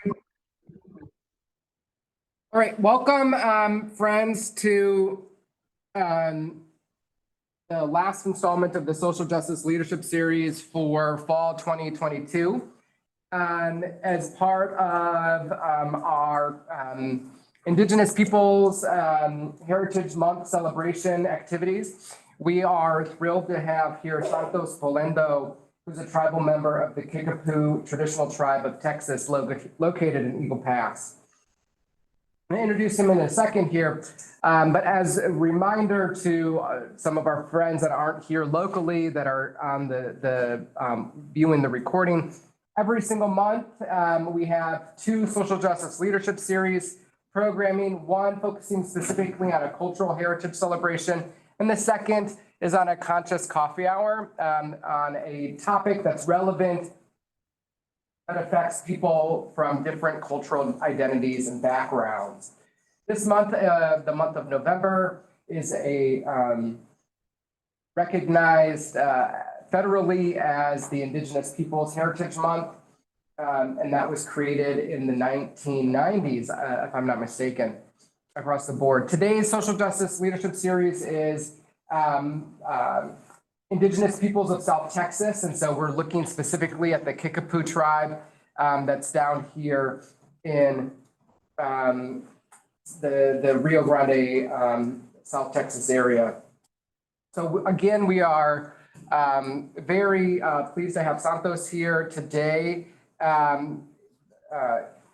All right, welcome, friends, to the last installment of the Social Justice Leadership Series for fall 2022. As part of our Indigenous Peoples Heritage Month celebration activities, we are thrilled to have here Santos Polendo, who's a tribal member of the Kickapoo traditional tribe of Texas, located in Eagle Pass. I'm going to introduce him in a second here, but as a reminder to some of our friends that aren't here locally that are on the viewing the recording, every single month we have two social justice leadership series programming, one focusing specifically on a cultural heritage celebration, and the second is on a conscious coffee hour on a topic that's relevant that affects people from different cultural identities and backgrounds. This month, the month of November, is a recognized federally as the Indigenous Peoples Heritage Month, and that was created in the 1990s, if I'm not mistaken, across the board. Today's Social Justice Leadership Series is Indigenous Peoples of South Texas, and so we're looking specifically at the Kickapoo tribe that's down here in the Rio Grande, South Texas area. So again, we are very pleased to have Santos here today.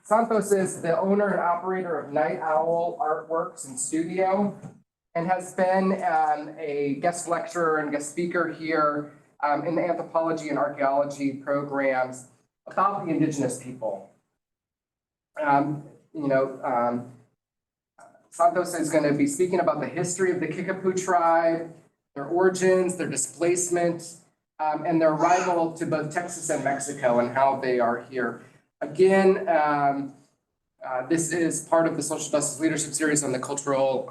Santos is the owner and operator of Night Owl Artworks and Studio, and has been a guest lecturer and guest speaker here in the anthropology and archaeology programs about the Indigenous people. Santos is going to be speaking about the history of the Kickapoo tribe, their origins, their displacement, and their arrival to both Texas and Mexico and how they are here. Again, this is part of the Social Justice Leadership Series on the cultural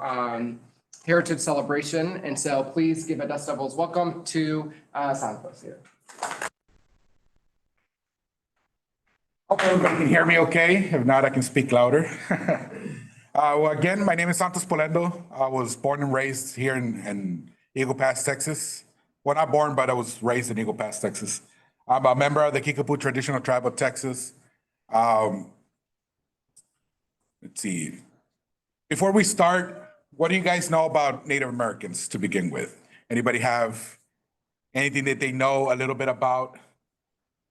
heritage celebration. And so please give a Dust Devils welcome to Santos here. Hope everybody can hear me okay. If not, I can speak louder. Well, again, my name is Santos Polendo. I was born and raised here in Eagle Pass, Texas. Well, not born, but I was raised in Eagle Pass, Texas. I'm a member of the Kickapoo traditional tribe of Texas. Let's see. Before we start, what do you guys know about Native Americans to begin with? Anybody have anything that they know a little bit about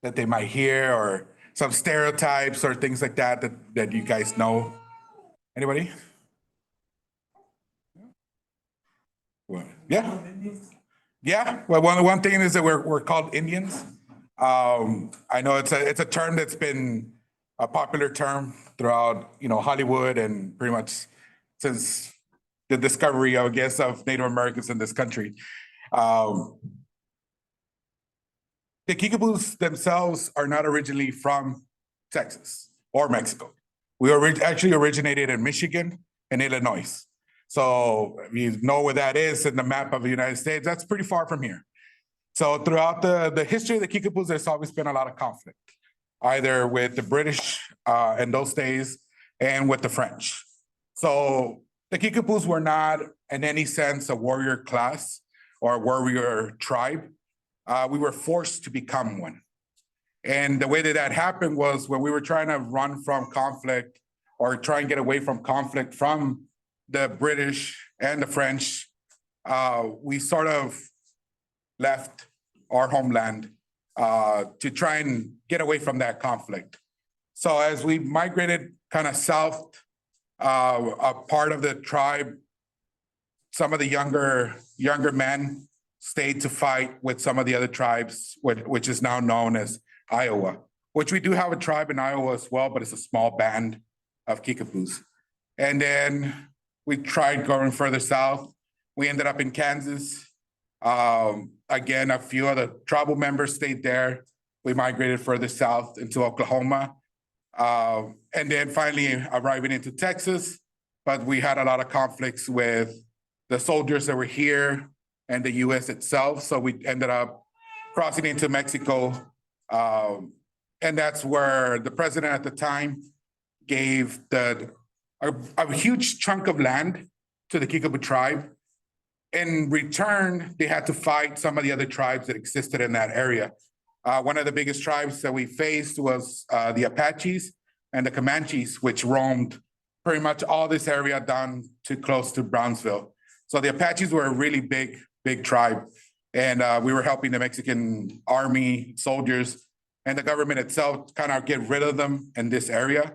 that they might hear, or some stereotypes or things like that that you guys know? Anybody? What? Yeah. Yeah. Well, one thing is that we're called Indians. I know it's a term that's been a popular term throughout Hollywood and pretty much since the discovery, I guess, of Native Americans in this country. The Kickapoos themselves are not originally from Texas or Mexico. We actually originated in Michigan and Illinois. So if you know where that is in the map of the United States, that's pretty far from here. So throughout the history of the Kickapoos, there's always been a lot of conflict, either with the British in those days and with the French. So the Kickapoos were not in any sense a warrior class or a warrior tribe. We were forced to become one. And the way that happened was when we were trying to run from conflict or try and get away from conflict from the British and the French, we sort of left our homeland to try and get away from that conflict. So as we migrated kind of south, a part of the tribe, some of the younger men stayed to fight with some of the other tribes, which is now known as Iowa, which we do have a tribe in Iowa as well, but it's a small band of Kickapoos. And then we tried going further south. We ended up in Kansas. Again, a few other tribal members stayed there. We migrated further south into Oklahoma. And then finally arriving into Texas, but we had a lot of conflicts with the soldiers that were here and the US itself. So we ended up crossing into Mexico. And that's where the president at the time gave a huge chunk of land to the Kickapoo tribe. In return, they had to fight some of the other tribes that existed in that area. One of the biggest tribes that we faced was the Apaches and the Comanches, which roamed pretty much all this area down to close to Brownsville. So the Apaches were a really big tribe. And we were helping the Mexican army soldiers and the government itself kind of get rid of them in this area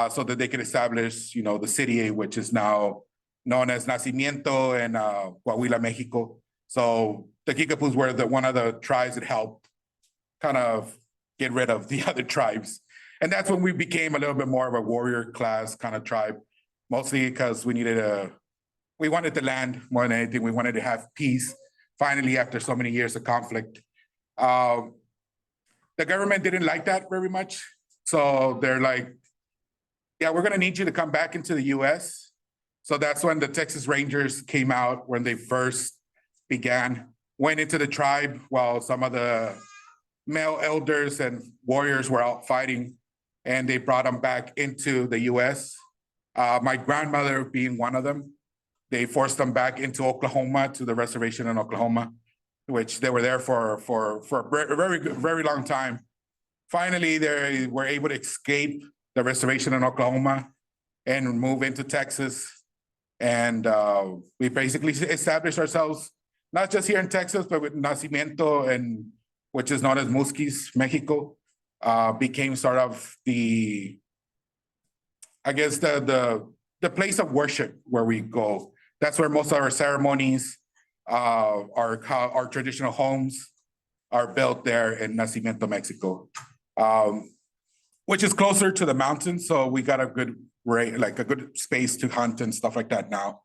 so that they could establish, the city, which is now known as Nacimiento and Coahuila, Mexico. So the Kickapoos were one of the tribes that helped kind of get rid of the other tribes. And that's when we became a little bit more of a warrior class kind of tribe, mostly because we wanted the land more than anything. We wanted to have peace, finally, after so many years of conflict. The government didn't like that very much. So they're like, yeah, we're gonna need you to come back into the US. So that's when the Texas Rangers came out, when they first went into the tribe while some of the male elders and warriors were out fighting, and they brought them back into the US. My grandmother being one of them, they forced them back into Oklahoma, to the reservation in Oklahoma, which they were there for a very long time. Finally, they were able to escape the reservation in Oklahoma and move into Texas. And we basically established ourselves, not just here in Texas, but with Nacimiento, and which is known as Musquis, Mexico, became sort of the place of worship where we go. That's where most of our ceremonies, our traditional homes are built there in Nacimiento, Mexico, which is closer to the mountains. So we got a good space to hunt and stuff like that now.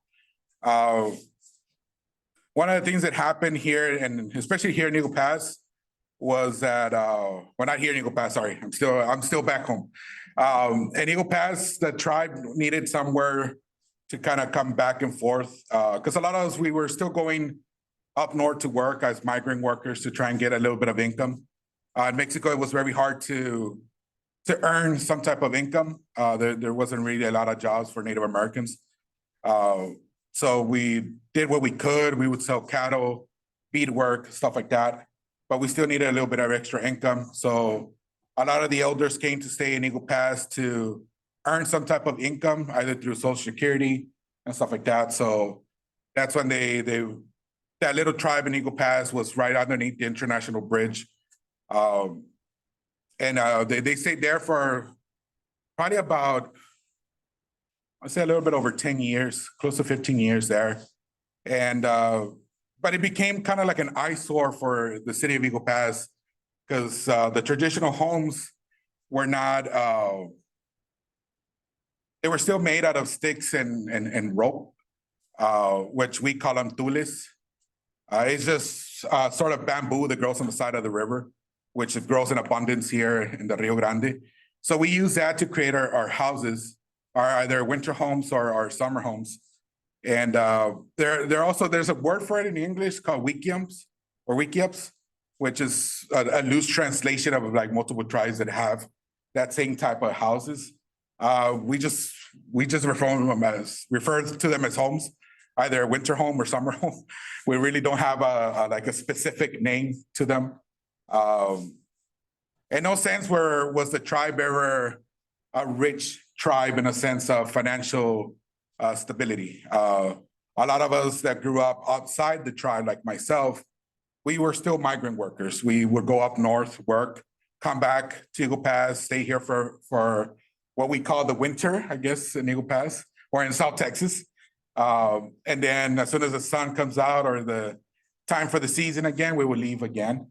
One of the things that happened here, and especially here in Eagle Pass, was that not here in Eagle Pass. Sorry, I'm still back home. In Eagle Pass, the tribe needed somewhere to kind of come back and forth, because a lot of us, we were still going up north to work as migrant workers to try and get a little bit of income. In Mexico, it was very hard to earn some type of income. There wasn't really a lot of jobs for Native Americans. So we did what we could. We would sell cattle, beadwork, stuff like that, but we still needed a little bit of extra income. So a lot of the elders came to stay in Eagle Pass to earn some type of income, either through Social Security and stuff like that. So that's when that little tribe in Eagle Pass was right underneath the International Bridge. They stayed there for probably about, I'd say a little bit over 10 years, close to 15 years there. And, but it became kind of like an eyesore for the city of Eagle Pass, because the traditional homes were not, they were still made out of sticks and rope, which we call them tules. It's just sort of bamboo that grows on the side of the river, which grows in abundance here in the Rio Grande. So we use that to create our houses, our either winter homes or our summer homes. And there's a word for it in English called wikiums or wikiups, which is a loose translation of like multiple tribes that have that same type of houses. We just refer to them as homes, either a winter home or summer home. We really don't have a specific name to them. In no sense was the tribe ever a rich tribe in a sense of financial stability. A lot of us that grew up outside the tribe, like myself, we were still migrant workers. We would go up north, work, come back to Eagle Pass, stay here for what we call the winter, I guess, in Eagle Pass or in South Texas. And then as soon as the sun comes out or the time for the season again, we would leave again.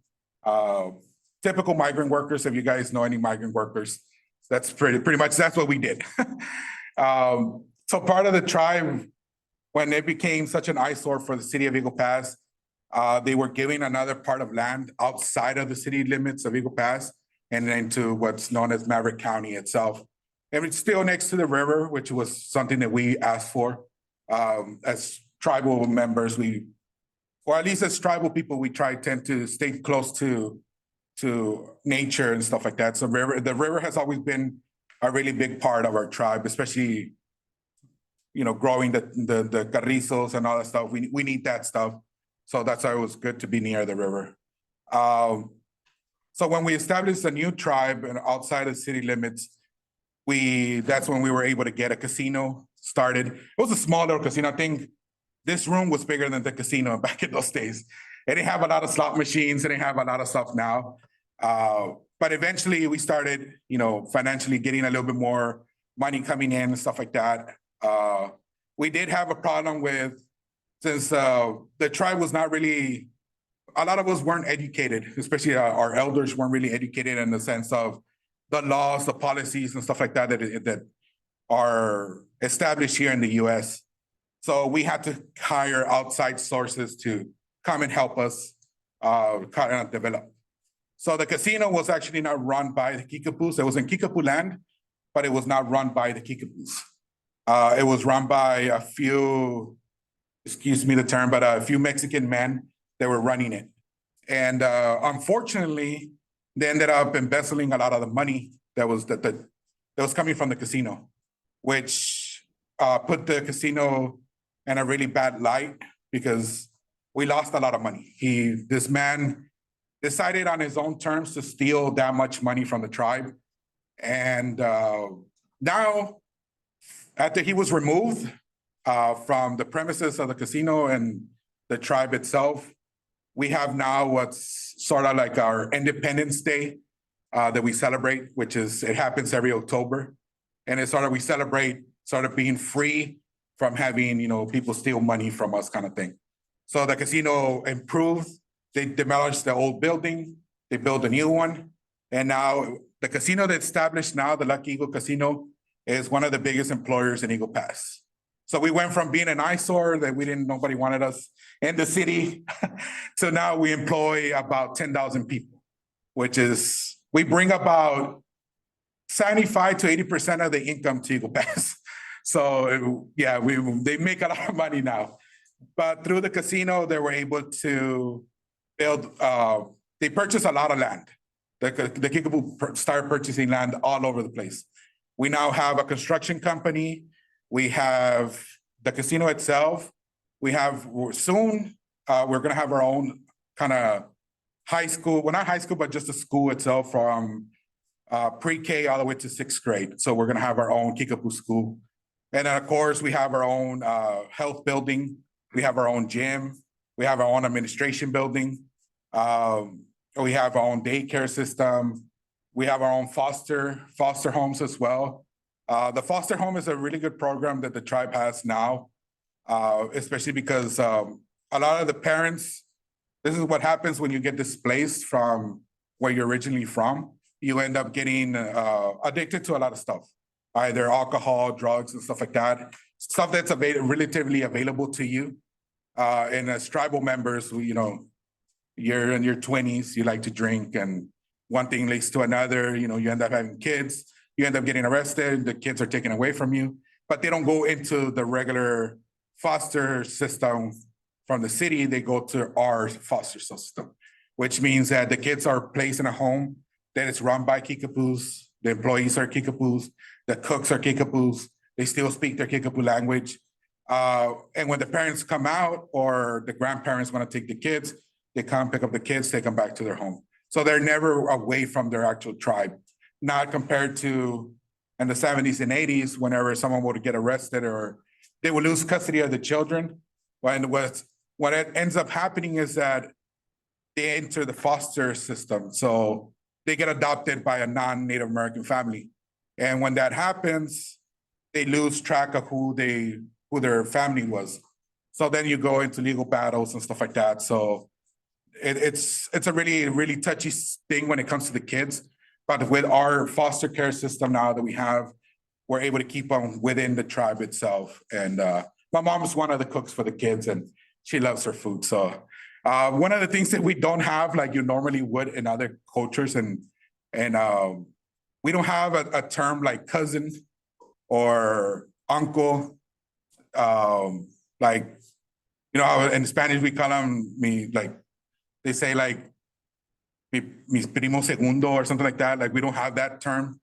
Typical migrant workers, if you guys know any migrant workers, that's pretty much that's what we did. So part of the tribe, when it became such an eyesore for the city of Eagle Pass, they were giving another part of land outside of the city limits of Eagle Pass and into what's known as Maverick County itself. And it's still next to the river, which was something that we asked for. As tribal members, or at least as tribal people, we tend to stay close to nature and stuff like that. So the river has always been a really big part of our tribe, especially, growing the carrizos and all that stuff. We need that stuff. So that's why it was good to be near the river. So when we established a new tribe and outside of city limits, that's when we were able to get a casino started. It was a small little casino. I think this room was bigger than the casino back in those days. It didn't have a lot of slot machines. It didn't have a lot of stuff now. But eventually we started, financially getting a little bit more money coming in and stuff like that. We did have a problem since the tribe was not really, a lot of us weren't educated, especially our elders weren't really educated in the sense of the laws, the policies and stuff like that that are established here in the US. So we had to hire outside sources to come and help us develop. So the casino was actually not run by the Kickapoos. It was in Kickapoo land, but it was not run by the Kickapoos. It was run by a few, excuse me the term, but a few Mexican men that were running it. And unfortunately, they ended up embezzling a lot of the money that was coming from the casino, which put the casino in a really bad light because we lost a lot of money. This man decided on his own terms to steal that much money from the tribe. And now, after he was removed from the premises of the casino and the tribe itself, we have now what's sort of like our Independence Day that we celebrate, it happens every October. And it's we celebrate being free from having, people steal money from us kind of thing. So the casino improved. They demolished the old building. They built a new one. And now the casino that's established now, the Lucky Eagle Casino, is one of the biggest employers in Eagle Pass. So we went from being an eyesore that nobody wanted us in the city to now we employ about 10,000 people, which is, we bring about 75 to 80% of the income to Eagle Pass. So yeah, they make a lot of money now. But through the casino, they were able to build, they purchased a lot of land. The Kickapoo started purchasing land all over the place. We now have a construction company. We have the casino itself. We're going to have our own kind of high school. Well, not high school, but just the school itself from pre-K all the way to 6th grade. So we're going to have our own Kickapoo school. And then, of course, we have our own health building. We have our own gym. We have our own administration building. We have our own daycare system. We have our own foster homes as well. The foster home is a really good program that the tribe has now, especially because a lot of the parents, this is what happens when you get displaced from where you're originally from. You end up getting addicted to a lot of stuff, either alcohol, drugs, and stuff like that. Stuff that's relatively available to you. And as tribal members, you're in your 20s, you like to drink, and one thing leads to another. You end up having kids, you end up getting arrested, the kids are taken away from you, but they don't go into the regular foster system from the city, they go to our foster system, which means that the kids are placed in a home that is run by Kickapoos, the employees are Kickapoos, the cooks are Kickapoos, they still speak their Kickapoo language. And when the parents come out or the grandparents want to take the kids, they come pick up the kids, take them back to their home. So they're never away from their actual tribe, not compared to in the 70s and 80s, whenever someone would get arrested or they would lose custody of the children. What ends up happening is that they enter the foster system. So they get adopted by a non-Native American family. And when that happens, they lose track of who their family was. So then you go into legal battles and stuff like that. So it's a really, really touchy thing when it comes to the kids. But with our foster care system now that we have, we're able to keep them within the tribe itself. And my mom's one of the cooks for the kids and she loves her food. So one of the things that we don't have, like you normally would in other cultures, and we don't have a term like cousin or uncle. Like, in Spanish, we call them they say like mi primo segundo or something like that. Like we don't have that term.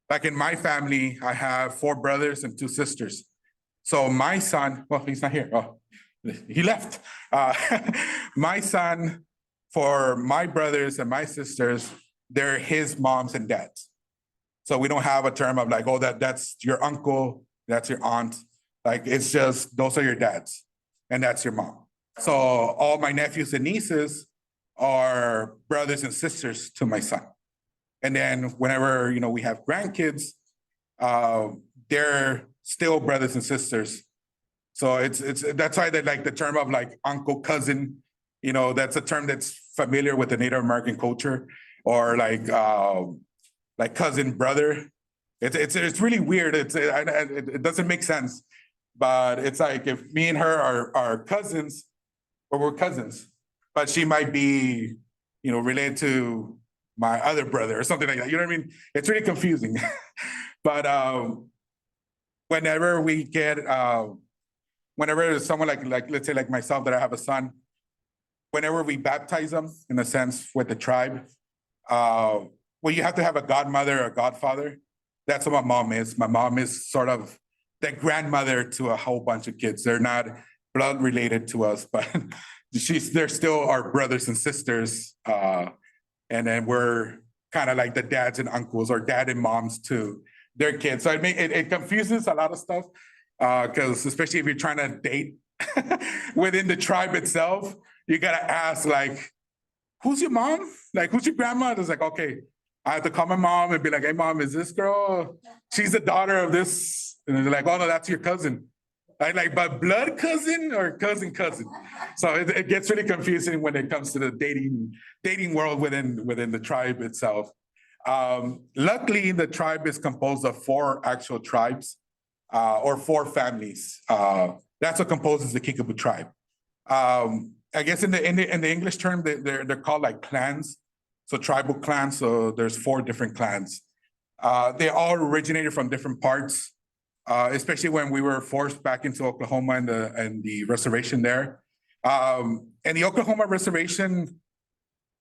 Like in my family, I have 4 brothers and 2 sisters. So my son, well, he's not here. Oh, he left. My son, for my brothers and my sisters, they're his moms and dads. So we don't have a term of like, oh, that's your uncle, that's your aunt. Like it's just those are your dads, and that's your mom. So all my nephews and nieces are brothers and sisters to my son. And then whenever we have grandkids, they're still brothers and sisters. So it's that's why they like the term of like uncle, cousin, that's a term that's familiar with the Native American culture, or like cousin, brother. It's really weird. It doesn't make sense, but it's like if me and her are cousins, or we're cousins, but she might be, related to my other brother or something like that. You know what I mean? It's really confusing. But whenever we get, whenever someone like let's say like myself that I have a son, whenever we baptize them in a sense with the tribe, well, you have to have a godmother or godfather. That's what my mom is. My mom is sort of the grandmother to a whole bunch of kids. They're not blood related to us, but they're still our brothers and sisters. And then we're kind of like the dads and uncles, or dad and moms to their kids. So it confuses a lot of stuff, because especially if you're trying to date within the tribe itself, you gotta ask like, who's your mom? Like, who's your grandma? It's like, okay, I have to call my mom and be like, hey, mom, is this girl? She's the daughter of this. And they're like, oh, no, that's your cousin. Like, but blood cousin or cousin? So it gets really confusing when it comes to the dating world within the tribe itself. Luckily, the tribe is composed of 4 actual tribes, or 4 families. That's what composes the Kickapoo tribe. I guess in the English term, they're called like clans, so tribal clans. So there's 4 different clans. They all originated from different parts, especially when we were forced back into Oklahoma and the reservation there. And the Oklahoma reservation,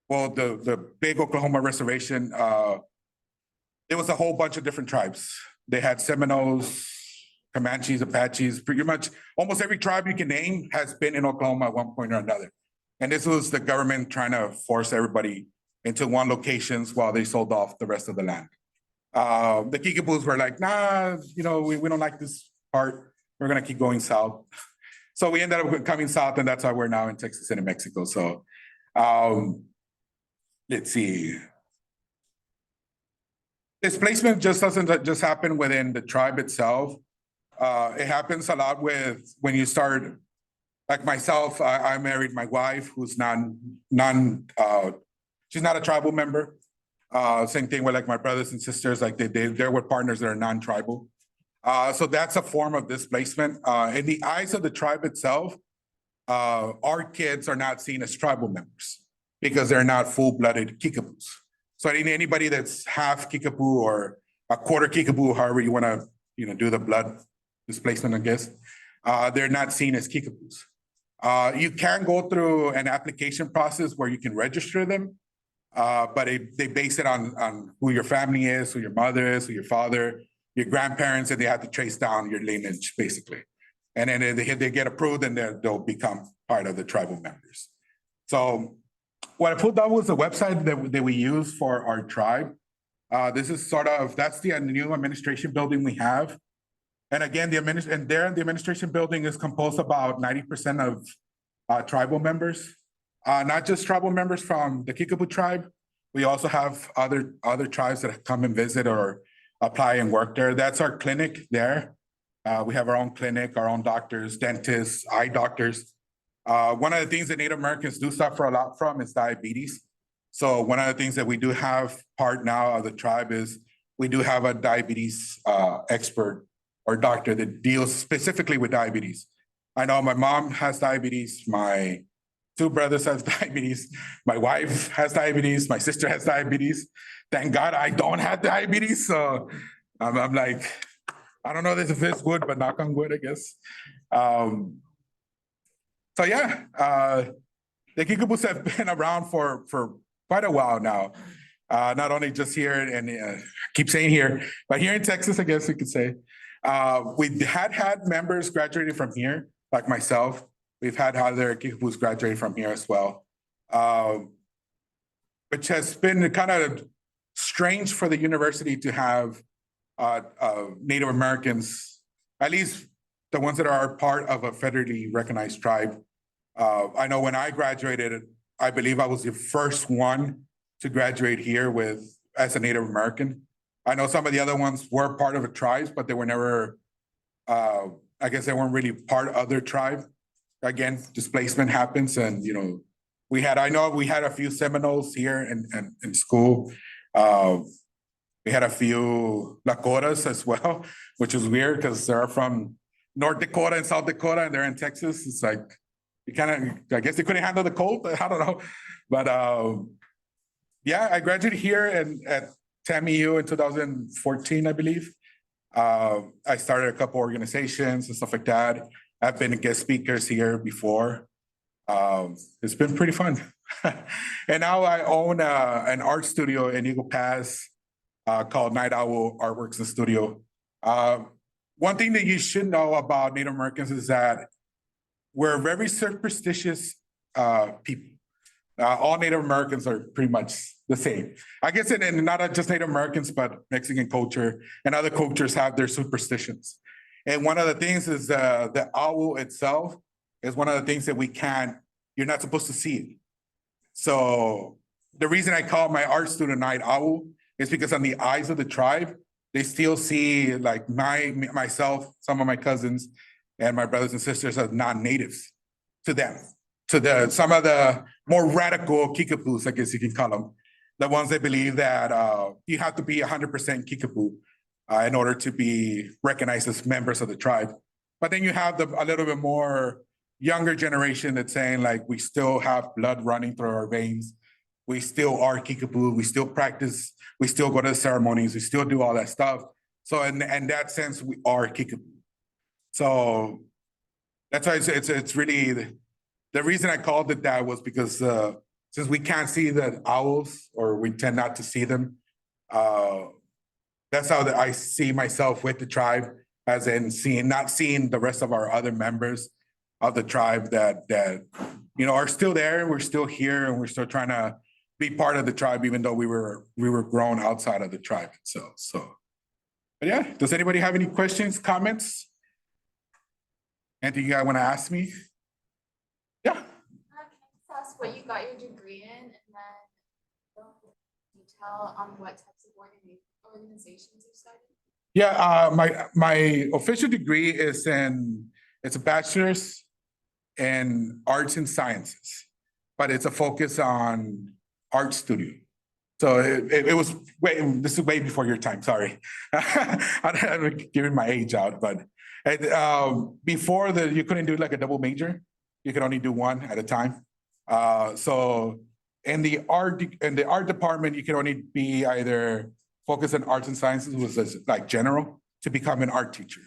well, the big Oklahoma reservation, there was a whole bunch of different tribes. They had Seminoles, Comanches, Apaches, pretty much almost every tribe you can name has been in Oklahoma at one point or another. And this was the government trying to force everybody into one locations while they sold off the rest of the land. The Kickapoos were like, nah, we don't like this part. We're gonna keep going south. So we ended up coming south, and that's why we're now in Texas and in Mexico. So let's see. Displacement just doesn't just happen within the tribe itself. It happens a lot with when you start, like myself, I married my wife who's she's not a tribal member. Same thing with like my brothers and sisters, like they're with partners that are non-tribal. So that's a form of displacement. In the eyes of the tribe itself, our kids are not seen as tribal members because they're not full-blooded Kickapoos. So anybody that's half Kickapoo or a quarter Kickapoo, however you want to do the blood displacement, I guess, they're not seen as Kickapoos. You can go through an application process where you can register them, but they base it on who your family is, who your mother is, who your father, your grandparents, and they have to trace down your lineage, basically. And then they get approved, and they'll become part of the tribal members. So what I pulled up was the website that we use for our tribe. This is that's the new administration building we have. And again, the administration building is composed about 90% of tribal members, not just tribal members from the Kickapoo tribe. We also have other tribes that come and visit or apply and work there. That's our clinic there. We have our own clinic, our own doctors, dentists, eye doctors. One of the things that Native Americans do suffer a lot from is diabetes. So one of the things that we do have part now of the tribe is we do have a diabetes expert or doctor that deals specifically with diabetes. I know my mom has diabetes, my 2 brothers has diabetes, my wife has diabetes, my sister has diabetes. Thank God I don't have diabetes. So I'm like, I don't know if it's wood, but knock on wood, I guess. So yeah, the Kickapoos have been around for quite a while now. Not only just here and keep saying here, but here in Texas, I guess we could say. We had members graduating from here, like myself. We've had other who's graduated from here as well, which has been kind of strange for the university to have Native Americans, at least the ones that are part of a federally recognized tribe. I know when I graduated, I believe I was the first one to graduate here as a Native American. I know some of the other ones were part of a tribe, but they were never, I guess they weren't really part of their tribe. Again, displacement happens and, I know we had a few Seminoles here in school. We had a few Lakotas as well, which is weird because they're from North Dakota and South Dakota and they're in Texas. It's like, I guess they couldn't handle the cold. I don't know. But yeah, I graduated here at TAMU in 2014, I believe. I started a couple organizations and stuff like that. I've been guest speakers here before. It's been pretty fun. And now I own an art studio in Eagle Pass called Night Owl Artworks and Studio. One thing that you should know about Native Americans is that we're very superstitious people. All Native Americans are pretty much the same. I guess, and not just Native Americans, but Mexican culture and other cultures have their superstitions. And one of the things is the owl itself is one of the things that you're not supposed to see it. So the reason I call my art student Night Owl is because on the eyes of the tribe, they still see like myself, some of my cousins, and my brothers and sisters as non-natives to them. To some of the more radical Kickapoos, I guess you can call them, the ones that believe that you have to be 100% Kickapoo in order to be recognized as members of the tribe. But then you have a little bit more younger generation that's saying like, we still have blood running through our veins. We still are Kickapoo. We still practice. We still go to the ceremonies. We still do all that stuff. So in that sense, we are Kickapoo. So that's why it's really, the reason I called it that was because since we can't see the owls or we tend not to see them, that's how I see myself with the tribe, as in not seeing the rest of our other members of the tribe that are still there. We're still here and we're still trying to be part of the tribe, even though we were grown outside of the tribe itself. So, but yeah, does anybody have any questions, comments? Anything you guys want to ask me? Yeah. Can I just ask what you got your degree in, and then detail on what types of organizations you studied? Yeah, my official degree is it's a bachelor's in arts and sciences, but it's a focus on art studio. So it was this is way before your time. Sorry, I'm giving my age out, but before you couldn't do like a double major. You could only do one at a time. So in the art department, you could only be either focused on arts and sciences, was like general, to become an art teacher.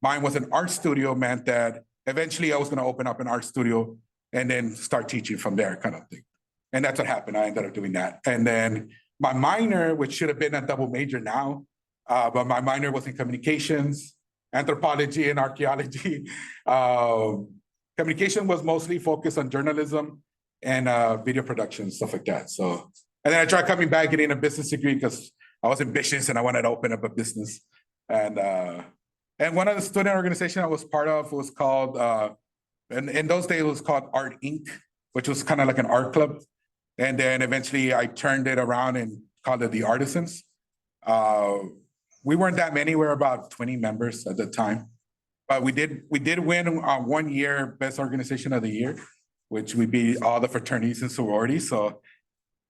Mine was an art studio, meant that eventually I was going to open up an art studio and then start teaching from there, kind of thing. And that's what happened. I ended up doing that. And then my minor, which should have been a double major now, but my minor was in communications, anthropology, and archaeology. Communication was mostly focused on journalism and video production, stuff like that. So, and then I tried coming back getting a business degree because I was ambitious and I wanted to open up a business. And one of the student organizations I was part of was called, and in those days it was called Art Inc., which was kind of like an art club. And then eventually I turned it around and called it the Artisans. We weren't that many, we were about 20 members at the time. But we did win 1 year Best Organization of the Year, which we beat all the fraternities and sororities. So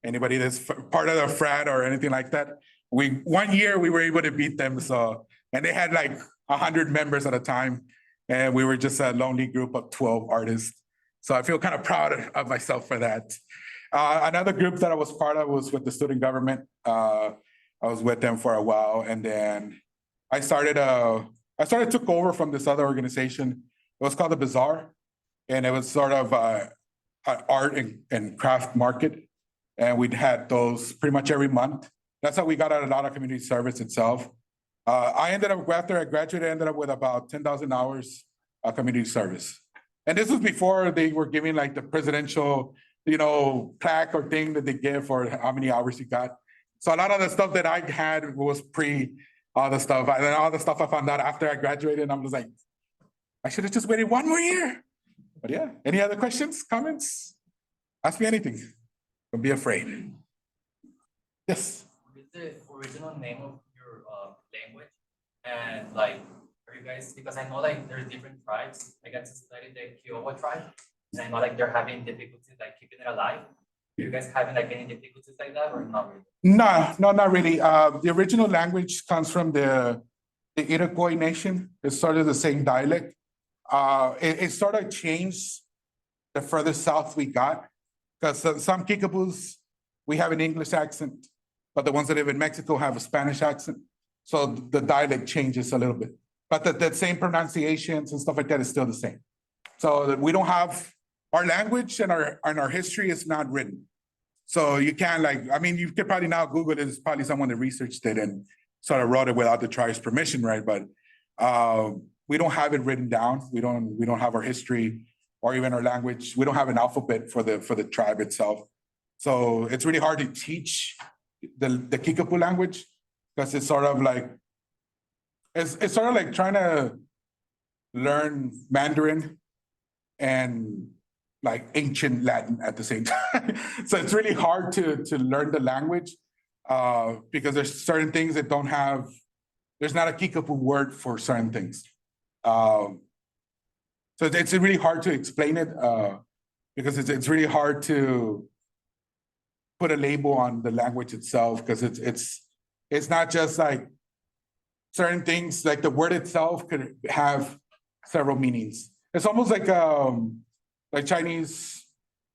anybody that's part of the frat or anything like that, 1 year we were able to beat them. So, and they had like 100 members at a time, and we were just a lonely group of 12 artists. So I feel kind of proud of myself for that. Another group that I was part of was with the student government. I was with them for a while, and then I took over from this other organization. It was called the Bazaar, and it was sort of an art and craft market. And we'd had those pretty much every month. That's how we got a lot of community service itself. I ended up, after I graduated, I ended up with about 10,000 hours of community service. And this was before they were giving like the presidential, plaque or thing that they give for how many hours you got. So a lot of the stuff that I had was pre all the stuff. And then all the stuff I found out after I graduated, and I was like, I should have just waited one more year. But yeah, any other questions, comments? Ask me anything. Don't be afraid. Yes. What is the original name of your language? And like, are you guys, because I know like there's different tribes. I got to study the Kiowa tribe. And I know like they're having difficulties like keeping it alive. Are you guys having like any difficulties like that or not really? No, not really. The original language comes from the Iroquois nation. It's sort of the same dialect. It sort of changed the further south we got, because some Kickapoos, we have an English accent, but the ones that live in Mexico have a Spanish accent. So the dialect changes a little bit, but the same pronunciations and stuff like that is still the same. So we don't have, our language and our history is not written. So you can't you could probably now Google it. It's probably someone that researched it and sort of wrote it without the tribe's permission, right? But we don't have it written down. We don't have our history or even our language. We don't have an alphabet for the tribe itself. So it's really hard to teach the Kickapoo language, because it's sort of like trying to learn Mandarin and like ancient Latin at the same time. So it's really hard to learn the language because there's certain things that there's not a Kickapoo word for certain things. So it's really hard to explain it because it's really hard to put a label on the language itself, because it's not just like certain things, like the word itself could have several meanings. It's almost like Chinese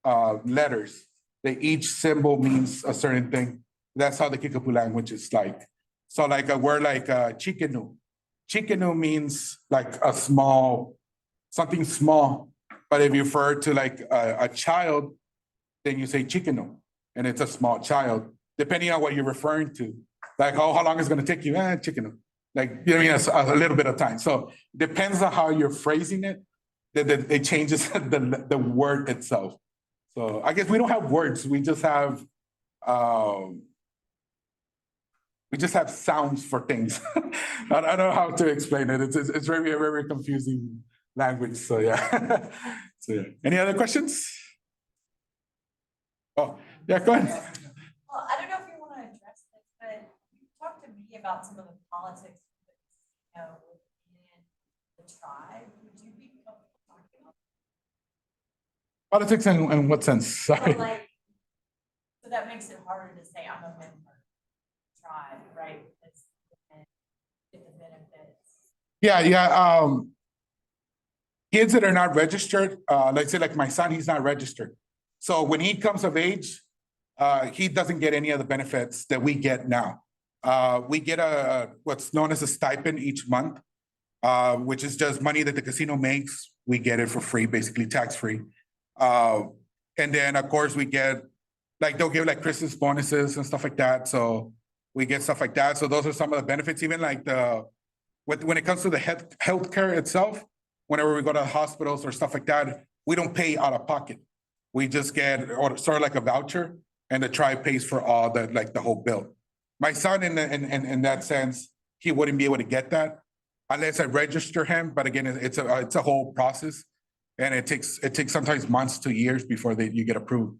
letters. Each symbol means a certain thing. That's how the Kickapoo language is like. So like a word like chikenu. Chikenu means like something small. But if you refer to like a child, then you say chikenu, and it's a small child, depending on what you're referring to. Like, how long is it going to take you? Chikenu. Like, a little bit of time. So depends on how you're phrasing it, that it changes the word itself. So I guess we don't have words. We just have sounds for things. I don't know how to explain it. It's very, very confusing language. So yeah. So yeah. Any other questions? Oh, yeah, go ahead. Well, I don't know if you want to address this, but you talked to me about some of the politics, within the tribe. Would you be comfortable talking about Politics in what sense? Sorry. so so that makes it harder to say I'm a member of the tribe, right? Because get the benefits. Yeah. Kids that are not registered, let's say like my son, he's not registered. So when he comes of age, he doesn't get any of the benefits that we get now. We get what's known as a stipend each month, which is just money that the casino makes. We get it for free, basically tax-free. And then of course we get, they'll give like Christmas bonuses and stuff like that. So we get stuff like that. So those are some of the benefits, even like when it comes to the healthcare itself, whenever we go to hospitals or stuff like that, we don't pay out of pocket. We just get sort of like a voucher, and the tribe pays for all the whole bill. My son, in that sense, he wouldn't be able to get that unless I register him. But again, it's a whole process, and it takes sometimes months to years before you get approved.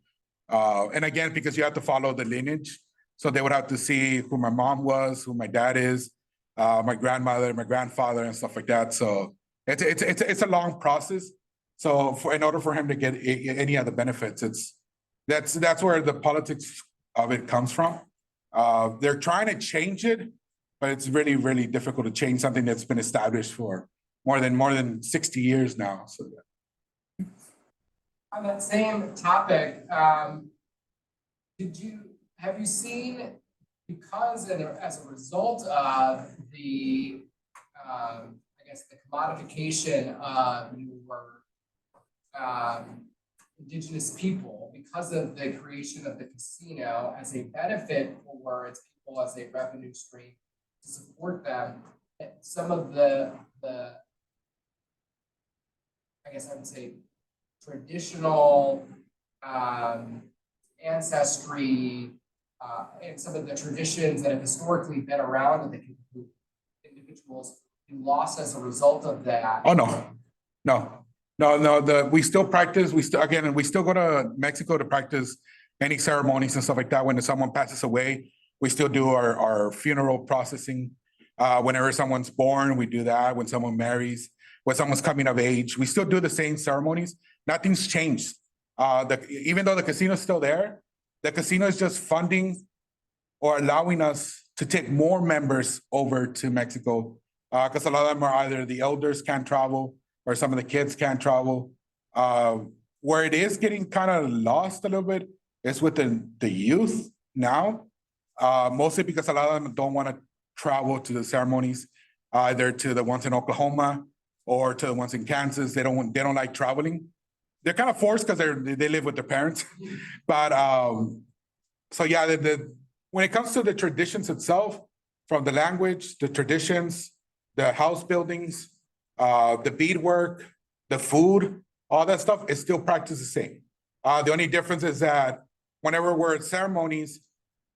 And again, because you have to follow the lineage, so they would have to see who my mom was, who my dad is, my grandmother, my grandfather, and stuff like that. So it's a long process. So in order for him to get any other benefits, that's where the politics of it comes from. They're trying to change it, but it's really, really difficult to change something that's been established for more than 60 years now. So yeah. On that same topic, have you seen, because as a result of the the commodification of newer indigenous people because of the creation of the casino as a benefit for its people as a revenue stream to support them. Some of the I guess I would say traditional ancestry and some of the traditions that have historically been around and the individuals who lost as a result of that. Oh, no, we still practice, we still go to Mexico to practice any ceremonies and stuff like that. When someone passes away, we still do our funeral processing. Whenever someone's born, we do that. When someone marries, when someone's coming of age, we still do the same ceremonies. Nothing's changed. Even though the casino is still there, the casino is just funding or allowing us to take more members over to Mexico. Because a lot of them are either the elders can't travel or some of the kids can't travel. Where it is getting kind of lost a little bit is with the youth now, mostly because a lot of them don't want to travel to the ceremonies, either to the ones in Oklahoma or to the ones in Kansas. They don't like traveling. They're kind of forced because they live with their parents. But so yeah, when it comes to the traditions itself, from the language, the traditions, the house buildings, the beadwork, the food, all that stuff is still practiced the same. The only difference is that whenever we're at ceremonies,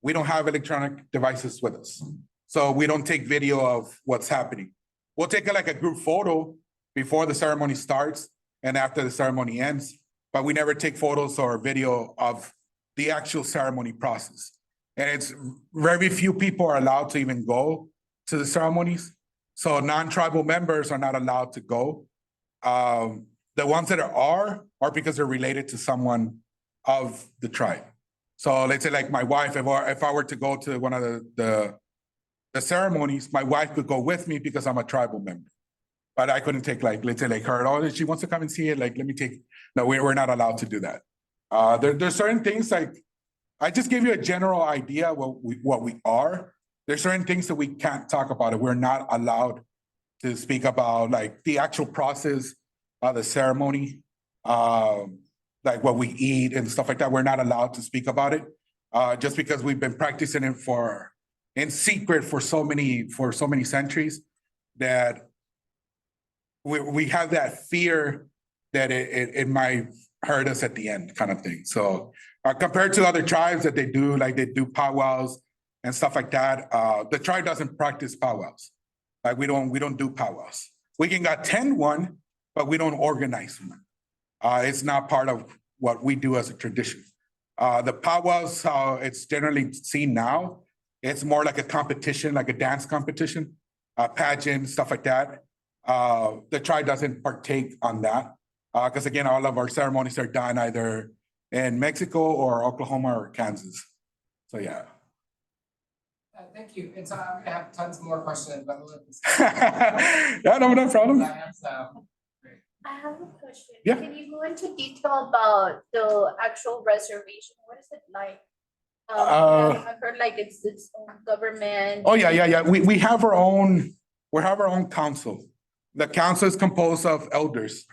we don't have electronic devices with us. So we don't take video of what's happening. We'll take like a group photo before the ceremony starts and after the ceremony ends, but we never take photos or video of the actual ceremony process. And it's very few people are allowed to even go to the ceremonies. So non-tribal members are not allowed to go. The ones that are because they're related to someone of the tribe. So let's say like my wife, if I were to go to one of the ceremonies, my wife could go with me because I'm a tribal member. But I couldn't take like, let's say like her, oh, she wants to come and see it, like, let me take, no, we're not allowed to do that. There's certain things like, I just gave you a general idea what we are. There's certain things that we can't talk about. We're not allowed to speak about like the actual process of the ceremony, like what we eat and stuff like that. We're not allowed to speak about it just because we've been practicing it in secret for so many centuries that we have that fear that it might hurt us at the end, kind of thing. So compared to other tribes that they do powwows and stuff like that, the tribe doesn't practice powwows. Like we don't do powwows. We can attend one, but we don't organize one. It's not part of what we do as a tradition. The powwows, how it's generally seen now, it's more like a competition, like a dance competition, pageant, stuff like that. The tribe doesn't partake on that because again, all of our ceremonies are done either in Mexico or Oklahoma or Kansas. So yeah. Thank you. And so I'm gonna have tons more questions, but I'm gonna let this. Yeah, no problem. I have a question. Yeah. Can you go into detail about the actual reservation? What is it like? I've heard like it's its own government. Oh yeah. We have our own. We have our own council. The council is composed of elders.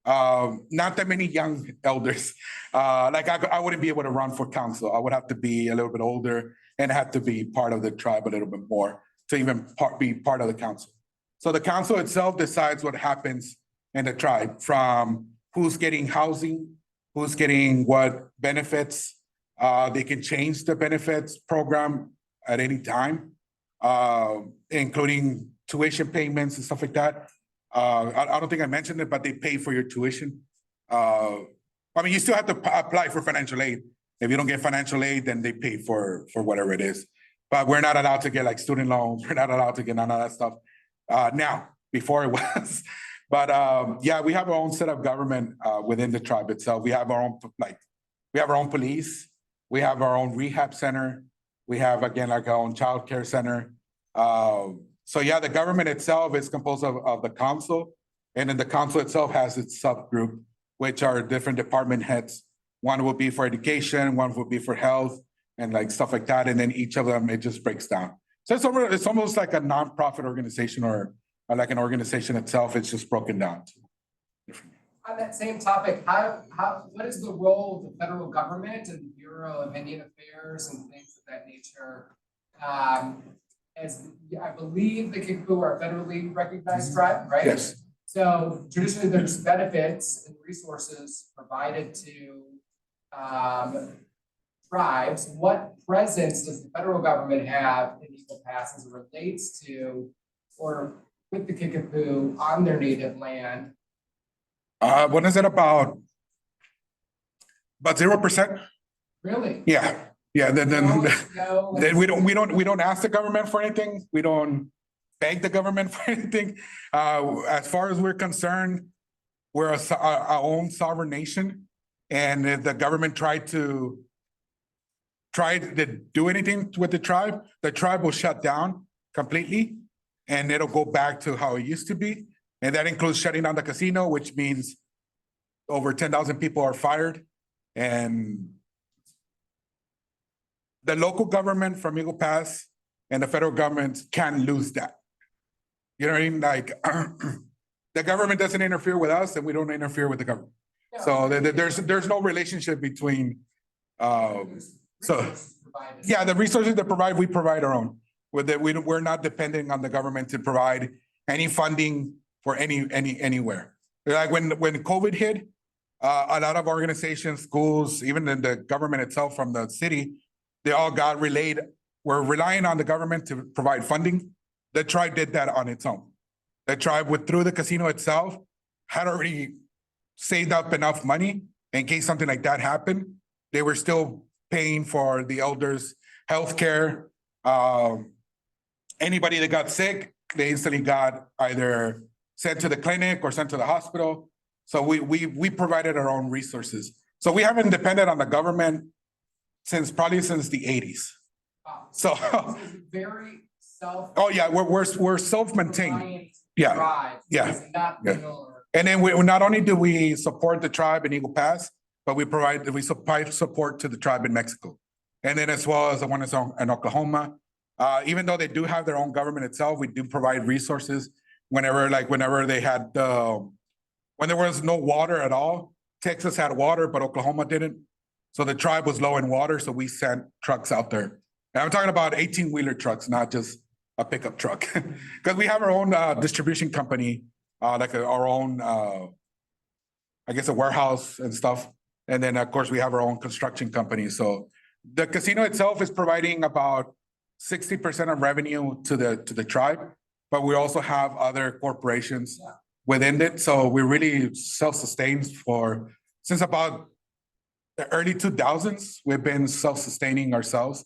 Not that many young elders. Like I wouldn't be able to run for council. I would have to be a little bit older and have to be part of the tribe a little bit more to even be part of the council. So the council itself decides what happens in the tribe, from who's getting housing, who's getting what benefits. They can change the benefits program at any time, including tuition payments and stuff like that. I don't think I mentioned it, but they pay for your tuition. I mean, you still have to apply for financial aid. If you don't get financial aid, then they pay for whatever it is. But we're not allowed to get like student loans. We're not allowed to get none of that stuff now. Before it was, but yeah, we have our own set of government within the tribe itself. We have our own police. We have our own rehab center. We have again like our own child care center. So yeah, the government itself is composed of the council, and then the council itself has its subgroup, which are different department heads. One will be for education, one will be for health, and like stuff like that. And then each of them, it just breaks down. So it's almost like a nonprofit organization or like an organization itself. It's just broken down. On that same topic, what is the role of the federal government and the Bureau of Indian Affairs and things of that nature? As I believe the Kickapoo are federally recognized tribe, right? Yes. So traditionally, there's benefits and resources provided to tribes. What presence does the federal government have in Eagle Pass as it relates to or with the Kickapoo on their native land? What is it about? About 0%? Really? Yeah, yeah, then No, then we don't ask the government for anything. We don't beg the government for anything. As far as we're concerned, we're our own sovereign nation. And if the government tried to do anything with the tribe will shut down completely. And it'll go back to how it used to be. And that includes shutting down the casino, which means over 10,000 people are fired. And the local government from Eagle Pass and the federal government can't lose that. You know what I mean? Like, the government doesn't interfere with us and we don't interfere with the government. So there's no relationship between, so, yeah, the resources that provide, we provide our own. We're not depending on the government to provide any funding for anywhere. Like when COVID hit, a lot of organizations, schools, even in the government itself from the city, they all got relayed. We're relying on the government to provide funding. The tribe did that on its own. The tribe through the casino itself had already saved up enough money in case something like that happened. They were still paying for the elders' healthcare. Anybody that got sick, they instantly got either sent to the clinic or sent to the hospital. So we provided our own resources. So we haven't depended on the government probably since the 80s. So it's very oh yeah, we're self-maintained. Yeah, tribe. yeah, It's not yeah. middle And then we not only do we support the tribe in Eagle Pass, but we supply support to the tribe in Mexico. And then as well as the one that's in Oklahoma. Even though they do have their own government itself, we do provide resources whenever they had when there was no water at all. Texas had water, but Oklahoma didn't. So the tribe was low in water, so we sent trucks out there. And I'm talking about 18-wheeler trucks, not just a pickup truck. Because we have our own distribution company, our own, I guess, a warehouse and stuff. And then, of course, we have our own construction company. So the casino itself is providing about 60% of revenue to the tribe, but we also have other corporations within it. So we're really self-sustained since about the early 2000s. We've been self-sustaining ourselves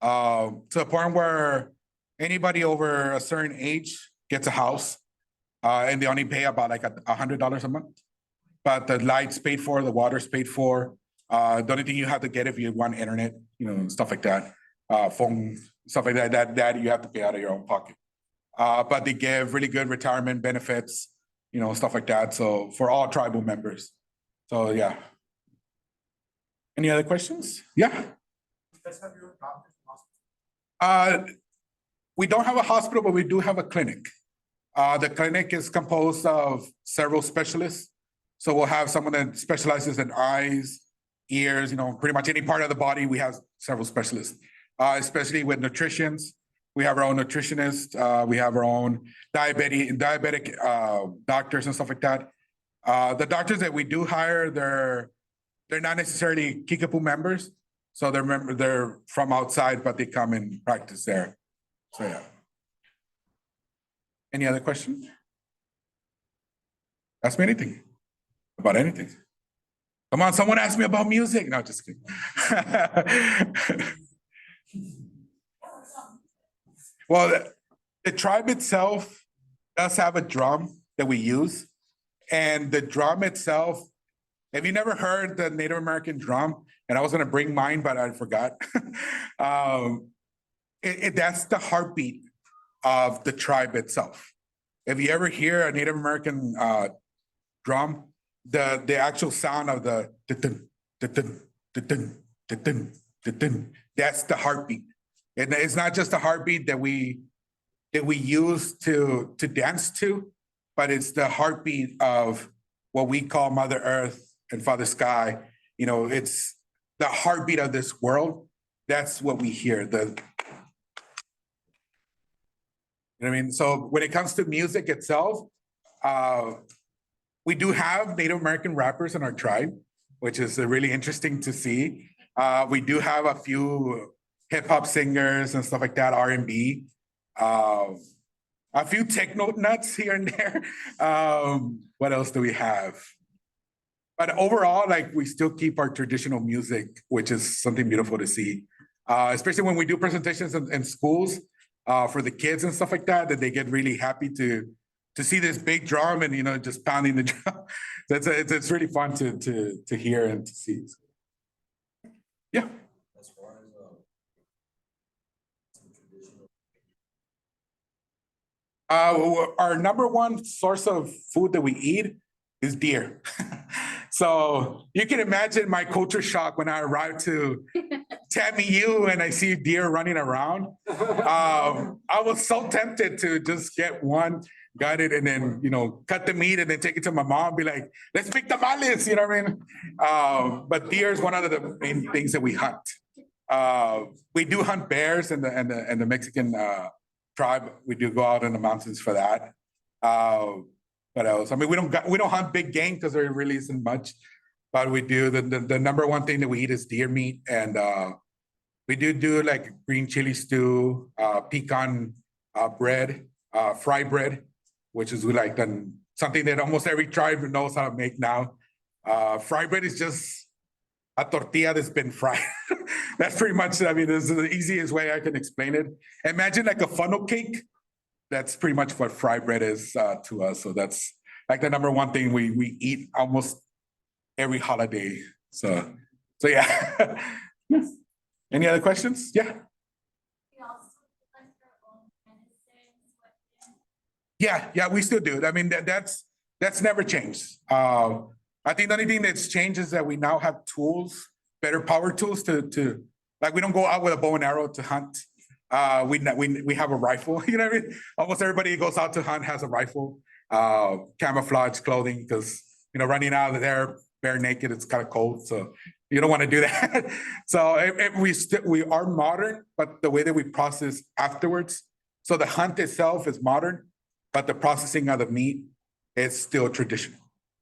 to the point where anybody over a certain age gets a house and they only pay about like $100 a month. But the lights paid for, the water's paid for. The only thing you have to get if you want internet, stuff like that, phone, stuff like that you have to pay out of your own pocket. But they give really good retirement benefits, stuff like that. So for all tribal members. So yeah. Any other questions? Yeah. We don't have a hospital, but we do have a clinic. The clinic is composed of several specialists. So we'll have someone that specializes in eyes, ears, pretty much any part of the body. We have several specialists, especially with nutritions. We have our own nutritionist. We have our own diabetic doctors and stuff like that. The doctors that we do hire, they're not necessarily Kickapoo members. So they're from outside, but they come and practice there. So yeah. Any other questions? Ask me anything. About anything. Come on, someone asked me about music. No, just kidding. Well, the tribe itself does have a drum that we use. And the drum itself, have you never heard the Native American drum? And I was gonna bring mine, but I forgot. That's the heartbeat of the tribe itself. If you ever hear a Native American drum, the actual sound of the that's the heartbeat. And it's not just a heartbeat that we use to dance to, but it's the heartbeat of what we call Mother Earth and Father Sky. You know, it's the heartbeat of this world. That's what we hear. You know what I mean? So when it comes to music itself, we do have Native American rappers in our tribe, which is really interesting to see. We do have a few hip hop singers and stuff like that, R&B. A few techno nuts here and there. What else do we have? But overall, like we still keep our traditional music, which is something beautiful to see. Especially when we do presentations in schools for the kids and stuff like that, that they get really happy to see this big drum and, you know, just pounding the drum. It's really fun to hear and to see. Yeah. As far as some traditional. Our number one source of food that we eat is deer. So you can imagine my culture shock when I arrived to TAMU and I see deer running around. I was so tempted to just get one, got it, and then, you know, cut the meat and then take it to my mom and be like, let's make tamales, you know what I mean? But deer is one of the main things that we hunt. We do hunt bears in the Mexican tribe. We do go out in the mountains for that. What else? I mean, we don't hunt big game because there really isn't much, but we do the number one thing that we eat is deer meat, and we do like green chili stew, pecan bread, fry bread, which is like something that almost every tribe knows how to make now. Fry bread is just a tortilla that's been fried. That's pretty much, I mean, this is the easiest way I can explain it. Imagine like a funnel cake. That's pretty much what fry bread is to us. So that's like the number one thing we eat almost every holiday. So yeah. Any other questions? Yeah. Yeah, we still do. I mean, that's never changed. I think the only thing that's changed is that we now have tools, better power tools to like, we don't go out with a bow and arrow to hunt. We have a rifle, you know what I mean? Almost everybody who goes out to hunt has a rifle, camouflage clothing, because, you know, running out of there bare naked, it's kind of cold. So you don't want to do that. So we are modern, but the way that we process afterwards. So the hunt itself is modern, but the processing of the meat is still traditional.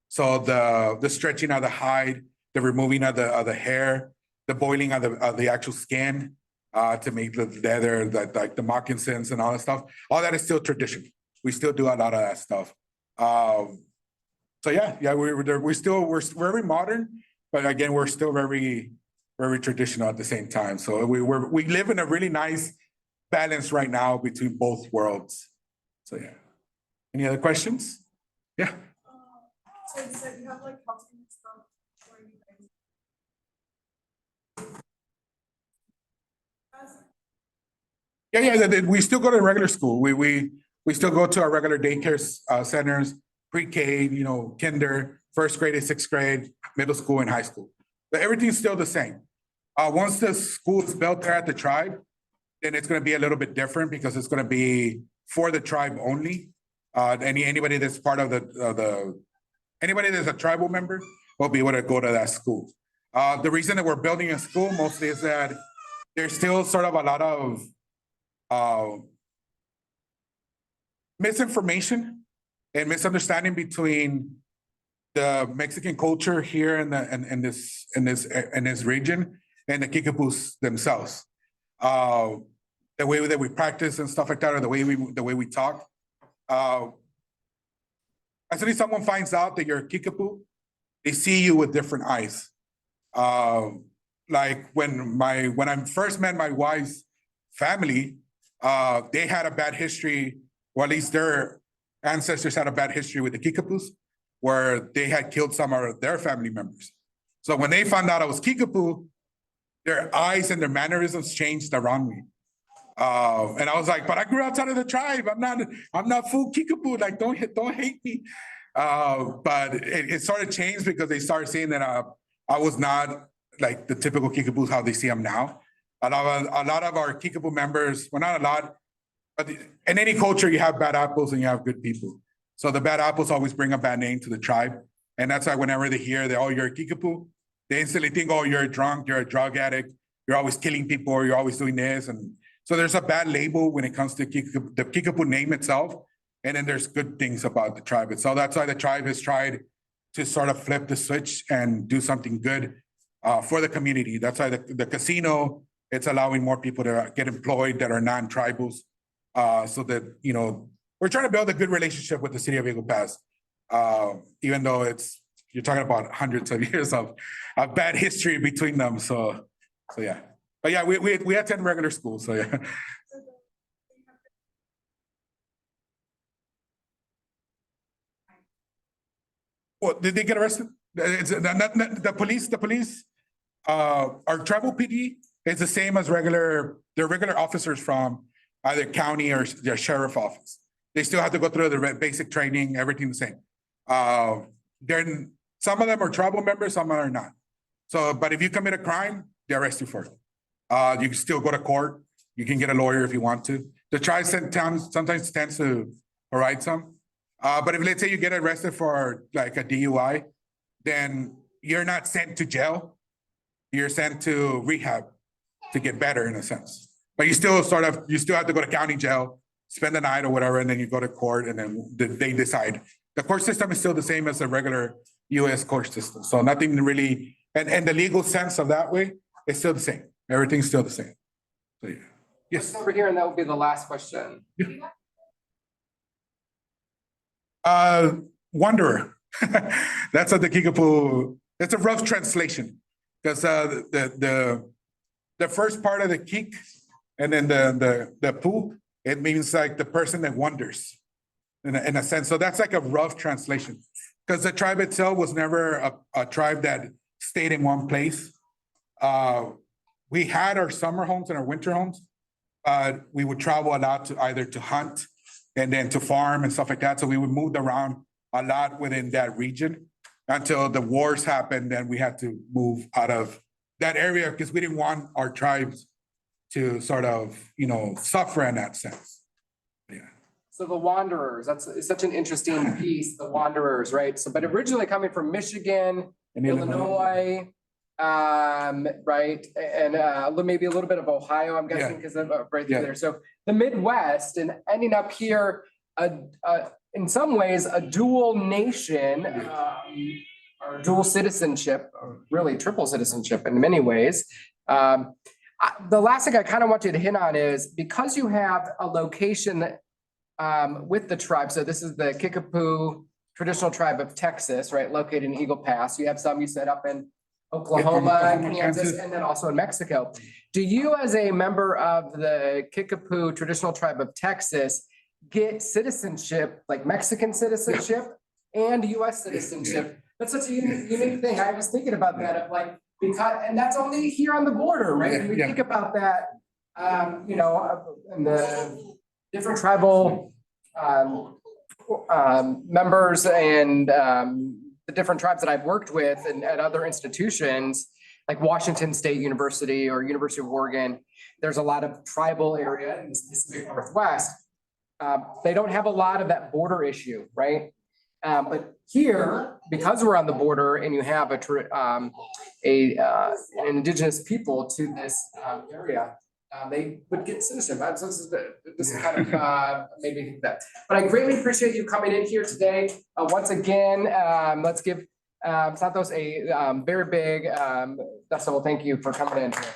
So the stretching of the hide, the removing of the hair, the boiling of the actual skin, to make the leather, like the moccasins and all that stuff. All that is still traditional. We still do a lot of that stuff. So yeah, we're very modern, but again, we're still very, very traditional at the same time. So we live in a really nice balance right now between both worlds. So yeah. Any other questions? Yeah. So you said you have like housing and stuff where you guys. Yeah. We still go to regular school. We still go to our regular daycare centers, pre-K, you know, kinder, first grade and sixth grade, middle school and high school. But everything's still the same. Once the school is built there at the tribe, then it's going to be a little bit different because it's going to be for the tribe only. Anybody that's part of anybody that's a tribal member will be able to go to that school. The reason that we're building a school mostly is that there's still sort of a lot of misinformation and misunderstanding between the Mexican culture here in this region and the Kikapus themselves. The way that we practice and stuff like that, or the way we talk. As soon as someone finds out that you're a Kickapoo, they see you with different eyes. Like when I first met my wife's family, they had a bad history, or at least their ancestors had a bad history with the Kikapoos, where they had killed some of their family members. So when they found out I was Kickapoo, their eyes and their mannerisms changed around me. And I was like, but I grew outside of the tribe. I'm not full Kickapoo. Like, don't hate me. But it sort of changed because they started seeing that I was not like the typical Kickapoos how they see them now. A lot of our Kickapoo members, well, not a lot, but in any culture you have bad apples and you have good people. So the bad apples always bring a bad name to the tribe, And that's why whenever they hear that, oh, you're a Kickapoo, they instantly think, oh, you're a drunk, you're a drug addict, you're always killing people, or you're always doing this. And so there's a bad label when it comes to the Kickapoo name itself. And then there's good things about the tribe itself. That's why the tribe has tried to sort of flip the switch and do something good for the community. That's why the casino, it's allowing more people to get employed that are non-tribals. So that, you know, we're trying to build a good relationship with the city of Eagle Pass. Even though you're talking about hundreds of years of bad history between them. So yeah. But yeah, we attend regular school, so yeah. Well, did they get arrested? It's not the police, our tribal PD is the same as they're regular officers from either county or their sheriff office. They still have to go through the basic training, everything the same. Some of them are tribal members, some are not. So, but if you commit a crime, they arrest you for it. You can still go to court. You can get a lawyer if you want to. The tribe sometimes tends to provide some. But if let's say you get arrested for like a DUI, then you're not sent to jail. You're sent to rehab to get better in a sense. But you still have to go to county jail, spend the night or whatever, and then you go to court and then they decide. The court system is still the same as the regular US court system. So nothing really, and the legal sense of that way is still the same. Everything's still the same. So yeah. Yes. Over here, and that will be the last question. Wanderer. That's what the Kickapoo, it's a rough translation. Because the first part of the kick and then the poo, it means like the person that wanders in a sense. So that's like a rough translation. Because the tribe itself was never a tribe that stayed in one place. We had our summer homes and our winter homes. We would travel a lot to either to hunt and then to farm and stuff like that. So we would move around a lot within that region until the wars happened and we had to move out of that area because we didn't want our tribes to sort of, suffer in that sense. Yeah. So the Wanderers, it's such an interesting piece, the Wanderers, right? So, but originally coming from Michigan, And Illinois, right, and maybe a little bit of Ohio, I'm guessing, because of right through Yeah. there. So the Midwest and ending up here, in some ways, a dual nation, or dual citizenship, or really triple citizenship in many ways. The last thing I kind of want you to hit on is because you have a location that, with the tribe, so this is the Kickapoo traditional tribe of Texas, right, located in Eagle Pass. You have some you set up in Oklahoma, and Kansas, and then also in Mexico. Do you, as a member of the Kickapoo traditional tribe of Texas, get citizenship, like Mexican citizenship and US citizenship? That's such a unique thing. I was thinking about that of like, because, and that's only here on the border, right? And we Yeah. think about that, and the different tribal, members and, the different tribes that I've worked with and at other institutions, like Washington State University or University of Oregon, there's a lot of tribal area in the Pacific Northwest. They don't have a lot of that border issue, right? But here, because we're on the border and you have an indigenous people to this area, they would get citizenship. So this is kind of maybe that. But I greatly appreciate you coming in here today. Once again, let's give Santos a very big festival. Thank you for coming in here.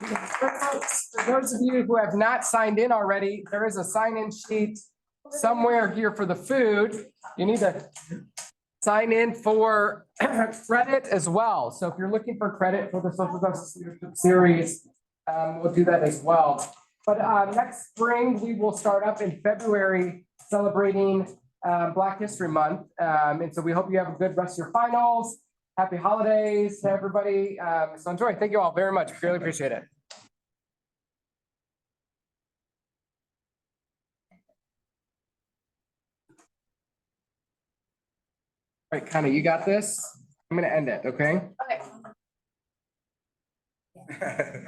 For those of you who have not signed in already, there is a sign-in sheet somewhere here for the food. You need to sign in for credit as well. So if you're looking for credit for the Social Justice Leadership Series, we'll do that as well. But next spring, we will start up in February celebrating Black History Month. And so we hope you have a good rest of your finals. Happy holidays to everybody. So enjoy. Thank you all very much. Really appreciate it. All right, Connie, you got this? I'm gonna end it, okay? Okay.